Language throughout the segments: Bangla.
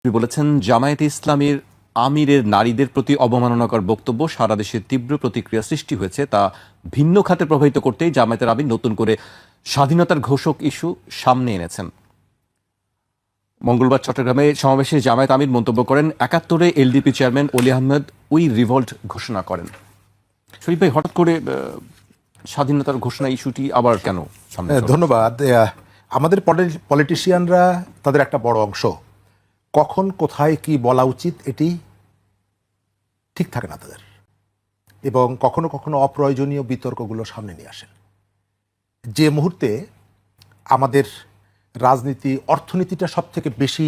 তিনি বলেছেন, জামায়াতে ইসলামীর আমিরের নারীদের প্রতি অবমাননাকর বক্তব্য সারা দেশে তীব্র প্রতিক্রিয়া সৃষ্টি হয়েছে। তা ভিন্ন খাতে প্রভাবিত করতেই জামায়াতের আমির নতুন করে স্বাধীনতার ঘোষক ইস্যু সামনে এনেছেন। মঙ্গলবার চট্টগ্রামে সমাবেশে জামায়াত আমির মন্তব্য করেন, ৭১-এ LDP chairman Oli Ahmed we revolt ঘোষণা করেন। শরীফ ভাই, হঠাৎ করে স্বাধীনতার ঘোষণা ইস্যুটি আবার কেন সামনে? ধন্যবাদ। আমাদের পলিটিশিয়ানরা তাদের একটা বড় অংশ কখন কোথায় কি বলা উচিত এটি ঠিক থাকে না তাদের, এবং কখনো কখনো অপ্রয়োজনীয় বিতর্কগুলো সামনে নিয়ে আসেন। যে মুহূর্তে আমাদের রাজনীতি অর্থনীতিটা সব থেকে বেশি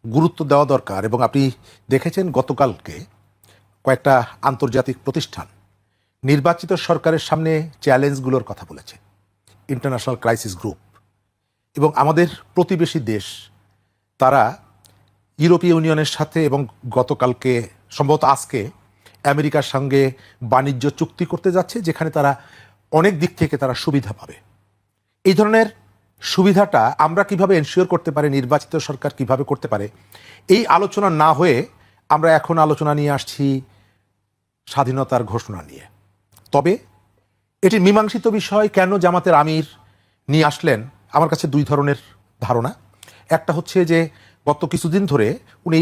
গুরুত্ব দেওয়া দরকার, এবং আপনি দেখেছেন গতকালকে কয়েকটা আন্তর্জাতিক প্রতিষ্ঠান নির্বাচিত সরকারের সামনে চ্যালেঞ্জগুলোর কথা বলেছে, ইন্টারন্যাশনাল ক্রাইসিস গ্রুপ এবং আমাদের প্রতিবেশী দেশ, তারা ইউরোপীয় ইউনিয়নের সাথে এবং গতকালকে সম্ভবত আজকে আমেরিকার সঙ্গে বাণিজ্য চুক্তি করতে যাচ্ছে, যেখানে তারা অনেক দিক থেকে তারা সুবিধা পাবে। এই ধরনের সুবিধাটা আমরা কিভাবে এনশিওর করতে পারি, নির্বাচিত সরকার কিভাবে করতে পারে, এই আলোচনা না হয়ে আমরা এখন আলোচনা নিয়ে আসছি স্বাধীনতার ঘোষণা নিয়ে। তবে এটি মীমাংসিত বিষয় কেন জামাতের আমির নিয়ে আসলেন, আমার কাছে দুই ধরনের ধারণা। একটা হচ্ছে যে গত কিছুদিন ধরে উনি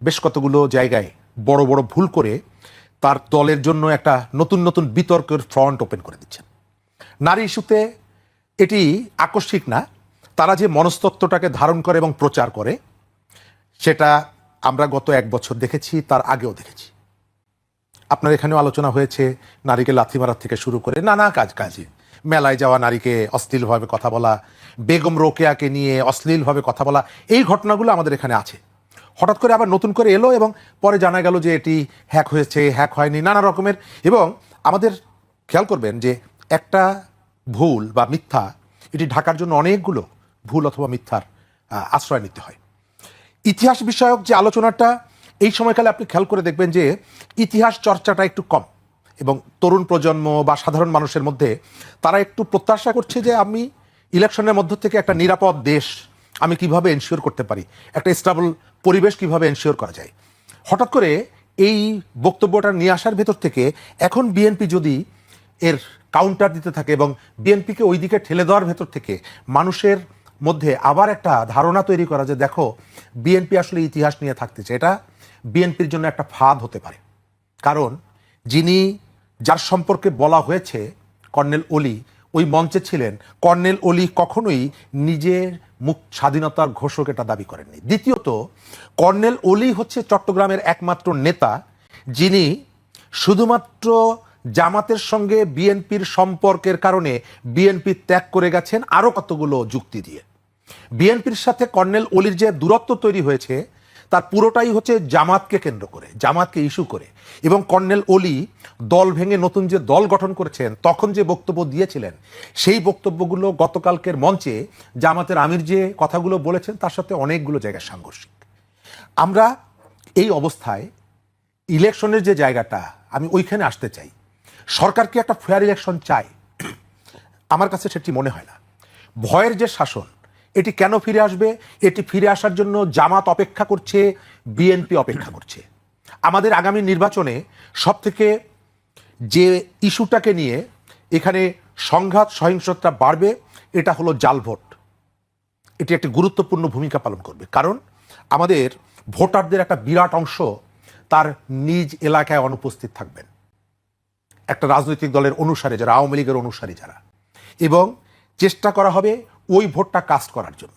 বেশ কতগুলো জায়গায় বড় বড় ভুল করে তার দলের জন্য একটা নতুন নতুন বিতর্কের ফ্রন্ট ওপেন করে দিচ্ছেন। নারী ইস্যুতে এটি আকস্মিক না, তারা যে মনস্তত্ত্বটাকে ধারণ করে এবং প্রচার করে সেটা আমরা গত এক বছর দেখেছি, তার আগেও দেখেছি। আপনার এখানেও আলোচনা হয়েছে নারীকে লাথি মারার থেকে শুরু করে নানা কাজে, মেলায় যাওয়া নারীকে অশ্লীলভাবে কথা বলা, বেগম রোকেয়াকে নিয়ে অশ্লীলভাবে কথা বলা, এই ঘটনাগুলো আমাদের এখানে আছে। হঠাৎ করে আবার নতুন করে এলো এবং পরে জানা গেল যে এটি হ্যাক হয়েছে, হ্যাক হয়নি, নানা রকমের। এবং আমাদের খেয়াল করবেন যে একটা ভুল বা মিথ্যা, এটি ঢাকার জন্য অনেকগুলো ভুল অথবা মিথ্যার আশ্রয় নিতে হয়। ইতিহাস বিষয়ক যে আলোচনাটা এই সময়কালে আপনি খেয়াল করে দেখবেন যে ইতিহাস চর্চাটা একটু কম, এবং তরুণ প্রজন্ম বা সাধারণ মানুষের মধ্যে তারা একটু প্রত্যাশা করছে যে আমি ইলেকশনের মধ্য থেকে একটা নিরাপদ দেশ আমি কিভাবে এনশিওর করতে পারি, একটা স্টেবল পরিবেশ কিভাবে এনশিওর করা যায়। হঠাৎ করে এই বক্তব্যটা নিয়ে আসার ভেতর থেকে এখন বিএনপি যদি এর কাউন্টার দিতে থাকে এবং বিএনপিকে ওই দিকে ঠেলে দেওয়ার ভেতর থেকে মানুষের মধ্যে আবার একটা ধারণা তৈরি করা যে দেখো বিএনপি আসলে ইতিহাস নিয়ে থাকতেছে, এটা বিএনপির জন্য একটা ফাঁদ হতে পারে। কারণ যার সম্পর্কে বলা হয়েছে কর্নেল অলি ওই মঞ্চে ছিলেন, কর্নেল অলি কখনোই নিজের স্বাধীনতার ঘোষক এটা দাবি করেননি। দ্বিতীয়ত, কর্নেল অলি হচ্ছে চট্টগ্রামের একমাত্র নেতা যিনি শুধুমাত্র জামাতের সঙ্গে বিএনপির সম্পর্কের কারণে বিএনপি ত্যাগ করে গেছেন আরো কতগুলো যুক্তি দিয়ে। বিএনপির সাথে কর্নেল অলির যে দূরত্ব তৈরি হয়েছে তার পুরোটাই হচ্ছে জামাতকে কেন্দ্র করে, জামাতকে ইস্যু করে। এবং কর্নেল অলি দল ভেঙে নতুন যে দল গঠন করেছেন তখন যে বক্তব্য দিয়েছিলেন সেই বক্তব্যগুলো গতকালকের মঞ্চে জামাতের আমির যে কথাগুলো বলেছেন তার সাথে অনেকগুলো জায়গায় সাংঘর্ষিক। আমরা এই অবস্থায় ইলেকশনের যে জায়গাটা, আমি ওইখানে আসতে চাই। সরকার কি একটা ফেয়ার ইলেকশন চায়? আমার কাছে সেটি মনে হয় না। ভয়ের যে শাসন, এটি কেন ফিরে আসবে? এটি ফিরে আসার জন্য জামাত অপেক্ষা করছে, বিএনপি অপেক্ষা করছে। আমাদের আগামী নির্বাচনে সবথেকে যে ইস্যুটাকে নিয়ে এখানে সংঘাত সহিংসতা বাড়বে এটা হলো জাল ভোট। এটি একটি গুরুত্বপূর্ণ ভূমিকা পালন করবে, কারণ আমাদের ভোটারদের একটা বিরাট অংশ তার নিজ এলাকায় অনুপস্থিত থাকবেন, একটা রাজনৈতিক দলের অনুসারী যারা, আওয়ামী লীগের অনুসারী যারা, এবং চেষ্টা করা হবে ওই ভোটটা কাস্ট করার জন্য।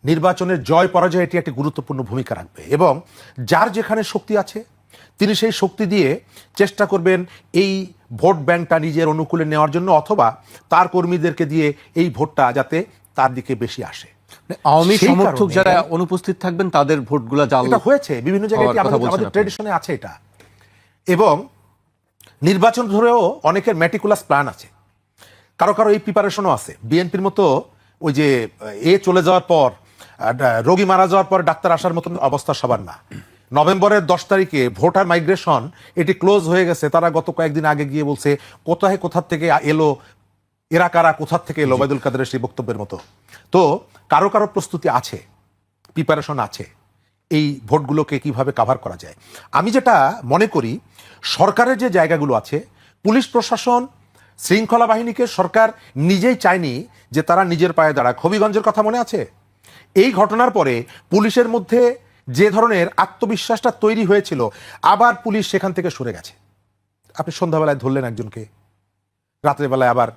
নির্বাচনের জয় পরাজয় এটি একটি গুরুত্বপূর্ণ ভূমিকা রাখবে, এবং যার যেখানে শক্তি আছে তিনি সেই শক্তি দিয়ে চেষ্টা করবেন এই ভোট ব্যাংকটা নিজের অনুকূলে নেওয়ার জন্য, অথবা তার কর্মীদেরকে দিয়ে এই ভোটটা যাতে তার দিকে বেশি আসে। আওয়ামী সমর্থক যারা অনুপস্থিত থাকবেন তাদের ভোটগুলো জাল হয়েছে বিভিন্ন জায়গায়, আমাদের ট্রেডিশনে আছে এটা। এবং নির্বাচন ধরেও অনেকের ম্যাটিকুলাস প্ল্যান আছে, কারো কারো এই প্রিপারেশনও আছে। বিএনপির মতো ওই যে চলে যাওয়ার পর, রোগী মারা যাওয়ার পর ডাক্তার আসার মতন অবস্থা সবার না। নভেম্বরের 10 তারিখে ভোটার মাইগ্রেশন এটি ক্লোজ হয়ে গেছে, তারা গত কয়েকদিন আগে গিয়ে বলছে কোথা থেকে এলো, এরা কারা, কোথা থেকে এলো, ওবায়দুল কাদেরের সেই বক্তব্যের মতো। তো কারো কারো প্রস্তুতি আছে, প্রিপারেশন আছে। এই ভোটগুলোকে কিভাবে কাভার করা যায়। আমি যেটা মনে করি, সরকারের যে জায়গাগুলো আছে, পুলিশ প্রশাসন, শৃঙ্খলা বাহিনীকে সরকার নিজেই চায়নি যে তারা নিজের পায়ে দাঁড়াক। হবিগঞ্জের কথা মনে আছে? এই ঘটনার পরে পুলিশের মধ্যে যে ধরনের আত্মবিশ্বাসটা তৈরি হয়েছিল, আবার পুলিশ সেখান থেকে সরে গেছে। আপনি সন্ধ্যাবেলায় ধরলেন একজনকে, রাত্রেবেলায় আবার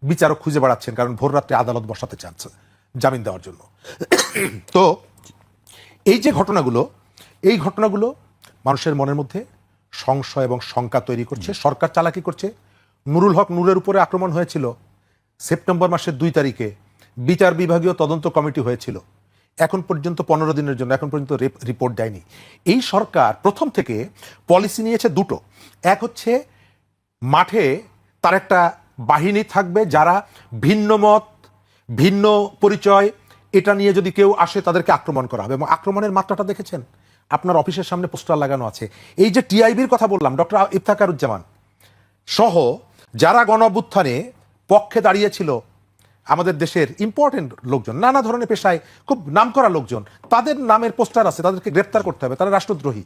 বিচারক খুঁজে বেড়াচ্ছেন, কারণ ভোর রাত্রে আদালত বসাতে চাচ্ছে জামিন দেওয়ার জন্য। তো এই যে ঘটনাগুলো, এই ঘটনাগুলো মানুষের মনের মধ্যে সংশয় এবং শঙ্কা তৈরি করছে। সরকার চালাকি করছে। নুরুল হক নূরের উপরে আক্রমণ হয়েছিল সেপ্টেম্বর মাসের 2 তারিখে, বিচার বিভাগীয় তদন্ত কমিটি হয়েছিল, এখন পর্যন্ত 15 দিনের জন্য এখন পর্যন্ত রিপোর্ট দেয়নি। এই সরকার প্রথম থেকে পলিসি নিয়েছে দুটো। এক হচ্ছে মাঠে তার একটা বাহিনী থাকবে যারা ভিন্ন মত, ভিন্ন পরিচয়, এটা নিয়ে যদি কেউ আসে তাদেরকে আক্রমণ করা হবে। এবং আক্রমণের মাত্রাটা দেখেছেন, আপনার অফিসের সামনে পোস্টার লাগানো আছে। এই যে টিআইবির কথা বললাম, ডক্টর ইফতেখারুজ্জামান সহ যারা গণ অভ্যুত্থানে পক্ষে দাঁড়িয়েছিল, আমাদের দেশের ইম্পর্টেন্ট লোকজন, নানা ধরনের পেশায় খুব নামকরা লোকজন, তাদের নামের পোস্টার আছে। তাদেরকে গ্রেপ্তার করতে হবে, তারা রাষ্ট্রদ্রোহী।